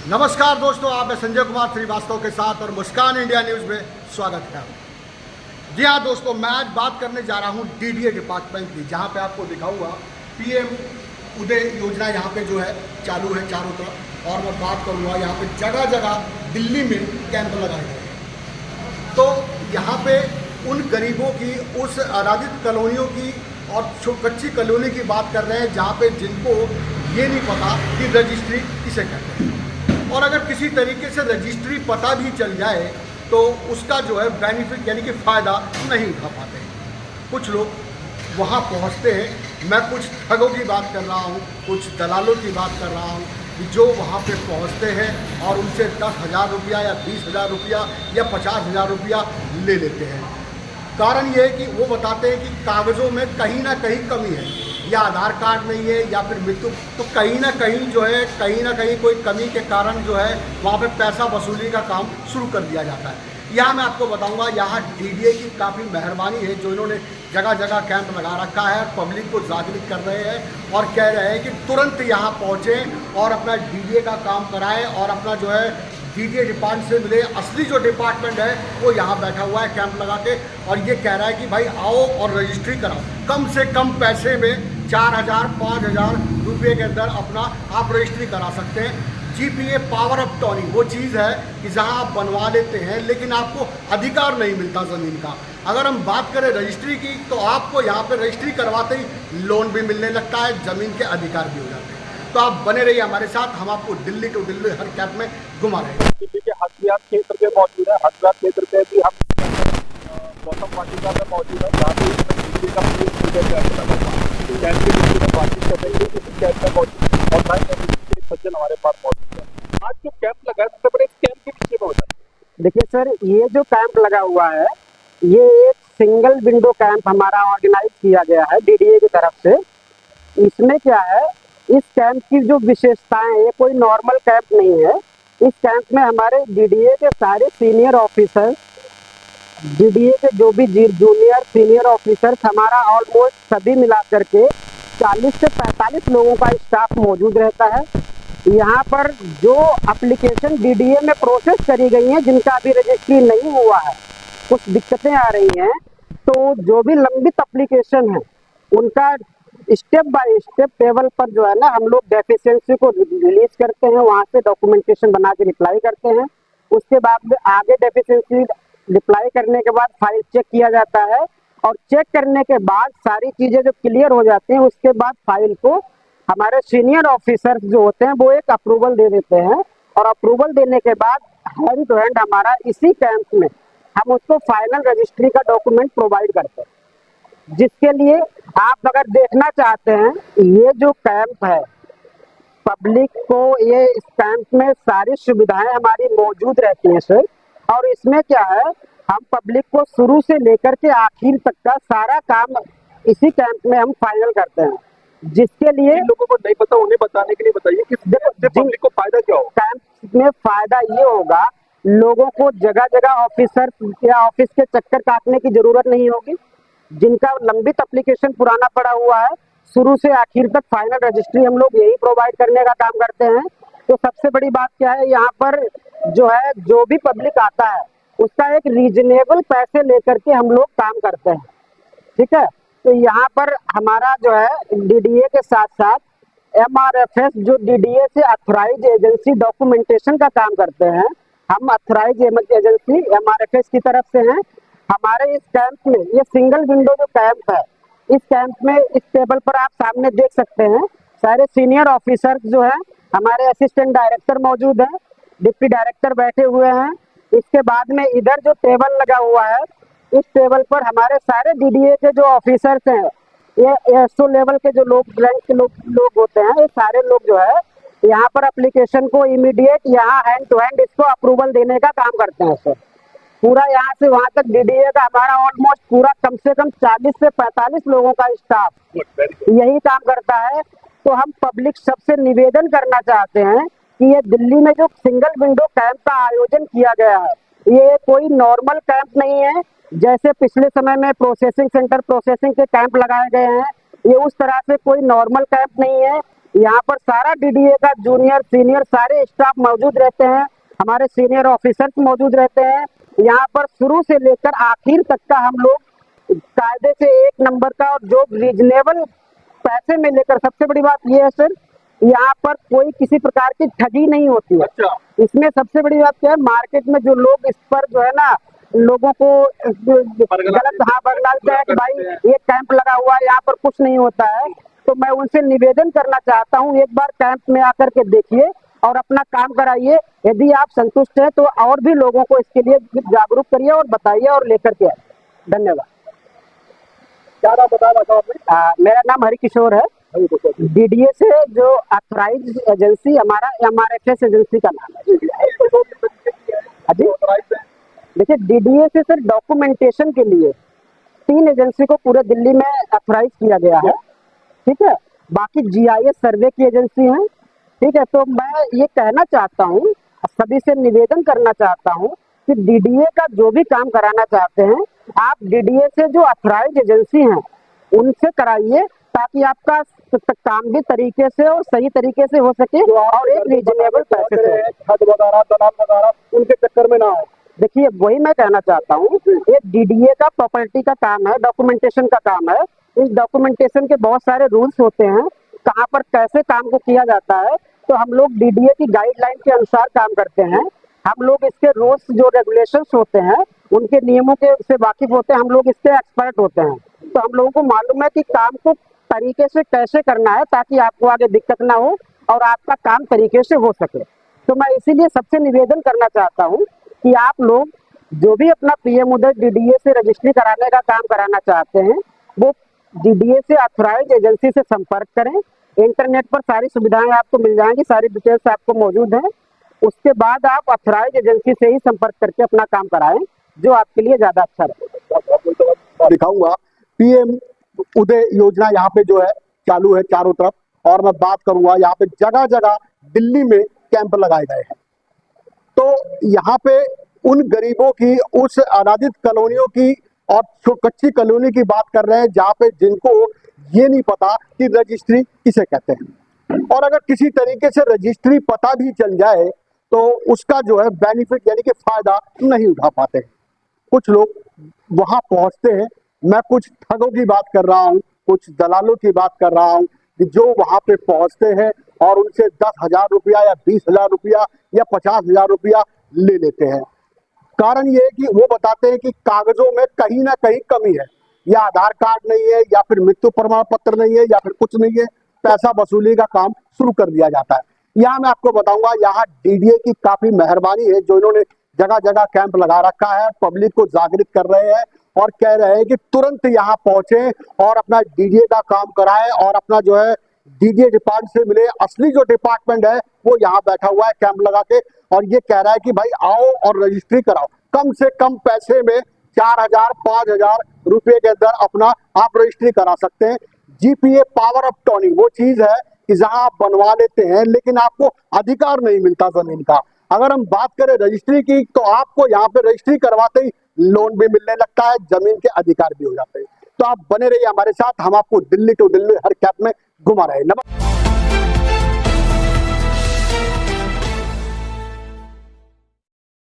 नमस्कार दोस्तों, आप मैं संजय कुमार श्रीवास्तव के साथ और मुस्कान इंडिया न्यूज़ में स्वागत है। जी हाँ दोस्तों, मैं आज बात करने जा रहा हूँ डीडीए डिपार्टमेंट की, जहाँ पे आपको दिखाऊंगा पीएम उदय योजना यहाँ पे जो है चालू है चारों तरफ। और मैं बात करूँगा यहाँ पे जगह जगह दिल्ली में कैंप लगाए गए हैं। तो यहाँ पे उन गरीबों की, उस आराधित कॉलोनियों की और कच्ची कॉलोनी की बात कर रहे हैं, जहाँ पे जिनको ये नहीं पता कि रजिस्ट्री किसे कहते हैं। और अगर किसी तरीके से रजिस्ट्री पता भी चल जाए तो उसका जो है बेनिफिट यानी कि फ़ायदा नहीं उठा पाते हैं। कुछ लोग वहाँ पहुँचते हैं, मैं कुछ ठगों की बात कर रहा हूँ, कुछ दलालों की बात कर रहा हूँ कि जो वहाँ पे पहुँचते हैं और उनसे 10,000 रुपया या 20,000 रुपया या 50,000 रुपया ले लेते हैं। कारण ये है कि वो बताते हैं कि कागज़ों में कहीं ना कहीं कमी है, या आधार कार्ड नहीं है या फिर मृत्यु, तो कहीं ना कहीं जो है कहीं ना कहीं कोई कमी के कारण जो है वहाँ पे पैसा वसूली का काम शुरू कर दिया जाता है। यहाँ मैं आपको बताऊंगा, यहाँ डीडीए की काफ़ी मेहरबानी है जो इन्होंने जगह जगह कैंप लगा रखा है, पब्लिक को जागरूक कर रहे हैं और कह रहे हैं कि तुरंत यहाँ पहुँचें और अपना डीडीए का काम कराएं और अपना जो है डीडीए डिपार्टमेंट से मिले। असली जो डिपार्टमेंट है वो यहाँ बैठा हुआ है कैंप लगा के, और ये कह रहा है कि भाई आओ और रजिस्ट्री कराओ। कम से कम पैसे में 4,000 5,000 रुपये के अंदर अपना आप रजिस्ट्री करा सकते हैं। जीपीए पावर ऑफ टर्निंग वो चीज़ है कि जहां आप बनवा लेते हैं लेकिन आपको अधिकार नहीं मिलता ज़मीन का। अगर हम बात करें रजिस्ट्री की तो आपको यहाँ पे रजिस्ट्री करवाते ही लोन भी मिलने लगता है, ज़मीन के अधिकार भी हो जाते हैं। तो आप बने रहिए हमारे साथ, हम आपको दिल्ली टू दिल्ली हर कैंप में घुमा रहे हैं। दिल्ली के हथयार क्षेत्र पे मौजूद है। हथयार क्षेत्र पे भी हम गौतम वाटिका में मौजूद है, जहाँ पे दिल्ली का कैंप लगा हुआ है। कैंप के बीच में बातचीत करेंगे, इसी कैंप में मौजूद और सज्जन हमारे पास मौजूद है। आज जो कैंप लगा है सबसे बड़े इस कैंप के पीछे में होता है। देखिए सर, ये जो कैंप लगा हुआ है ये एक सिंगल विंडो कैंप हमारा ऑर्गेनाइज किया गया है डीडीए की तरफ से। इसमें क्या है, इस कैंप की जो विशेषताएं हैं, ये कोई नॉर्मल कैंप नहीं है। इस कैंप में हमारे डीडीए के सारे सीनियर ऑफिसर, डीडीए के जो भी जूनियर सीनियर ऑफिसर्स, हमारा ऑलमोस्ट सभी मिला करके 40 से 45 लोगों का स्टाफ मौजूद रहता है। यहाँ पर जो एप्लीकेशन डीडीए में प्रोसेस करी गई हैं, जिनका अभी रजिस्ट्री नहीं हुआ है, कुछ दिक्कतें आ रही हैं, तो जो भी लंबित एप्लीकेशन है उनका स्टेप बाय स्टेप टेबल पर जो है ना, हम लोग डेफिशिएंसी को रिलीज करते हैं, वहाँ से डॉक्यूमेंटेशन बना के रिप्लाई करते हैं। उसके बाद में आगे डेफिशिएंसी रिप्लाई करने के बाद फाइल चेक किया जाता है, और चेक करने के बाद सारी चीज़ें जो क्लियर हो जाती हैं उसके बाद फाइल को हमारे सीनियर ऑफिसर्स जो होते हैं वो एक अप्रूवल दे देते हैं, और अप्रूवल देने के बाद हैंड टू हैंड हमारा इसी कैंप में हम उसको फाइनल रजिस्ट्री का डॉक्यूमेंट प्रोवाइड करते हैं। जिसके लिए आप अगर देखना चाहते हैं, ये जो कैंप है पब्लिक को, ये इस कैंप में सारी सुविधाएं हमारी मौजूद रहती हैं सर। और इसमें क्या है, हम पब्लिक को शुरू से लेकर के आखिर तक का सारा काम इसी कैंप में हम फाइनल करते हैं, जिसके लिए जिन लोगों को नहीं पता उन्हें बताने के लिए बताइए कि पब्लिक को फायदा क्या हो। कैंप में फायदा ये होगा, लोगों को जगह जगह ऑफिसर या ऑफिस के चक्कर काटने की जरूरत नहीं होगी। जिनका लंबित एप्लीकेशन पुराना पड़ा हुआ है, शुरू से आखिर तक फाइनल रजिस्ट्री हम लोग यही प्रोवाइड करने का काम करते हैं। तो सबसे बड़ी बात क्या है, यहाँ पर जो है जो भी पब्लिक आता है उसका एक रीजनेबल पैसे लेकर के हम लोग काम करते हैं, ठीक है। तो यहाँ पर हमारा जो है डीडीए के साथ साथ एमआरएफएस, जो डीडीए से अथॉराइज एजेंसी डॉक्यूमेंटेशन का काम करते हैं, हम अथॉराइज एजेंसी एमआरएफएस की तरफ से हैं। हमारे इस कैंप में, ये सिंगल विंडो जो कैंप है, इस कैंप में इस टेबल पर आप सामने देख सकते हैं सारे सीनियर ऑफिसर्स जो हैं, हमारे असिस्टेंट डायरेक्टर मौजूद हैं, डिप्टी डायरेक्टर बैठे हुए हैं। इसके बाद में इधर जो टेबल लगा हुआ है, इस टेबल पर हमारे सारे डीडीए के जो ऑफिसर्स हैं, ये एसओ लेवल के जो लोग, रैंक के लोग होते हैं, ये सारे लोग जो है यहाँ पर एप्लीकेशन को इमीडिएट यहाँ हैंड टू हैंड इसको अप्रूवल देने का काम करते हैं सर। पूरा यहाँ से वहाँ तक डीडीए का हमारा ऑलमोस्ट पूरा कम से कम 40 से 45 लोगों का स्टाफ यही काम करता है। तो हम पब्लिक सबसे निवेदन करना चाहते हैं कि ये दिल्ली में जो सिंगल विंडो कैंप का आयोजन किया गया है, ये कोई नॉर्मल कैंप नहीं है। जैसे पिछले समय में प्रोसेसिंग सेंटर प्रोसेसिंग के कैंप लगाए गए हैं, ये उस तरह से कोई नॉर्मल कैंप नहीं है। यहाँ पर सारा डीडीए का जूनियर सीनियर सारे स्टाफ मौजूद रहते हैं, हमारे सीनियर ऑफिसर्स मौजूद रहते हैं। यहाँ पर शुरू से लेकर आखिर तक का हम लोग कायदे से एक नंबर का और जो रीजनेबल पैसे में लेकर, सबसे बड़ी बात ये है सर, यहाँ पर कोई किसी प्रकार की ठगी नहीं होती है। अच्छा। इसमें सबसे बड़ी बात क्या है, मार्केट में जो लोग इस पर जो है ना लोगों को गलत बरगलाते हैं कि भाई ये कैंप लगा हुआ है, यहाँ पर कुछ नहीं होता है, तो मैं उनसे निवेदन करना चाहता हूँ, एक बार कैंप में आकर के देखिए और अपना काम कराइए। यदि आप संतुष्ट हैं तो और भी लोगों को इसके लिए जागरूक करिए और बताइए और लेकर के आइए। धन्यवाद। क्या नाम बताया था आपने? मेरा नाम हरिकिशोर है। डीडीए से जो ऑथराइज एजेंसी हमारा MRFS एजेंसी का नाम है। जी देखिए, डीडीए से सर डॉक्यूमेंटेशन के लिए 3 एजेंसी को पूरे दिल्ली में ऑथराइज किया गया है, ठीक है। बाकी GIS सर्वे की एजेंसी है, ठीक है। तो मैं ये कहना चाहता हूँ, सभी से निवेदन करना चाहता हूँ कि डीडीए का जो भी काम कराना चाहते हैं आप डीडीए से जो ऑथराइज एजेंसी हैं उनसे कराइए, ताकि आपका काम भी तरीके से और सही तरीके से हो सके और एक रीजनेबल पैसे से। छत वगैरह दलाल वगैरह उनके चक्कर में ना हो। देखिए वही मैं कहना चाहता हूँ, ये डीडीए का प्रॉपर्टी का काम है, डॉक्यूमेंटेशन का काम है। इस डॉक्यूमेंटेशन के बहुत सारे रूल्स होते हैं, कहाँ पर कैसे काम को किया जाता है, तो हम लोग डीडीए की गाइडलाइन के अनुसार काम करते हैं। हम लोग इसके रूल्स जो रेगुलेशंस होते हैं उनके नियमों के से वाकिफ होते हैं, हम लोग इसके एक्सपर्ट होते हैं। तो हम लोगों को मालूम है कि काम को तरीके से कैसे करना है ताकि आपको आगे दिक्कत ना हो और आपका काम तरीके से हो सके। तो मैं इसीलिए सबसे निवेदन करना चाहता हूँ कि आप लोग जो भी अपना पीएम उदय डीडीए से रजिस्ट्री कराने का काम कराना चाहते हैं वो डीडीए से ऑथराइज एजेंसी से संपर्क करें। इंटरनेट पर सारी सुविधाएं आपको मिल जाएंगी, सारी डिटेल्स आपको मौजूद है। उसके बाद आप ऑथराइज एजेंसी से ही संपर्क करके अपना काम कराएं, जो आपके लिए ज्यादा अच्छा रहेगा। दिखाऊंगा पीएम उदय योजना यहाँ पे जो है चालू है चारों तरफ, और मैं बात करूंगा यहाँ पे जगह जगह दिल्ली में कैंप लगाए गए हैं। तो यहाँ पे उन गरीबों की, उस अनाधित कॉलोनियों की और कच्ची कॉलोनी की बात कर रहे हैं जहाँ पे जिनको ये नहीं पता कि रजिस्ट्री किसे कहते हैं, और अगर किसी तरीके से रजिस्ट्री पता भी चल जाए तो उसका जो है बेनिफिट यानी कि फायदा नहीं उठा पाते। कुछ लोग वहां पहुंचते हैं, मैं कुछ ठगों की बात कर रहा हूं, कुछ दलालों की बात कर रहा हूं कि जो वहां पे पहुंचते हैं और उनसे 10,000 रुपया या 20,000 रुपया या 50,000 रुपया ले लेते हैं। कारण ये है कि वो बताते हैं कि कागजों में कहीं ना कहीं कमी है, या आधार कार्ड नहीं है, या फिर मृत्यु प्रमाण पत्र नहीं है, या फिर कुछ नहीं है, पैसा वसूली का काम शुरू कर दिया जाता है। यहाँ मैं आपको बताऊंगा, यहाँ डीडीए की काफी मेहरबानी है जो इन्होंने जगह जगह कैंप लगा रखा है, पब्लिक को जागृत कर रहे हैं और कह रहे हैं कि तुरंत यहाँ पहुंचे और अपना डीडीए का काम कराएं और अपना जो है डीडीए डिपार्टमेंट से मिले। असली जो डिपार्टमेंट है वो यहाँ बैठा हुआ है कैंप लगा के, और ये कह रहा है कि भाई आओ और रजिस्ट्री कराओ, कम से कम पैसे में 4,000 5,000 रुपये के अंदर अपना आप रजिस्ट्री करा सकते हैं। जीपीए पावर ऑफ टर्निंग वो चीज है कि जहां आप बनवा लेते हैं लेकिन आपको अधिकार नहीं मिलता जमीन का। अगर हम बात करें रजिस्ट्री की तो आपको यहाँ पे रजिस्ट्री करवाते ही लोन भी मिलने लगता है, जमीन के अधिकार भी हो जाते हैं। तो आप बने रहिए हमारे साथ, हम आपको दिल्ली टू दिल्ली हर कैंप में घुमा रहे हैं।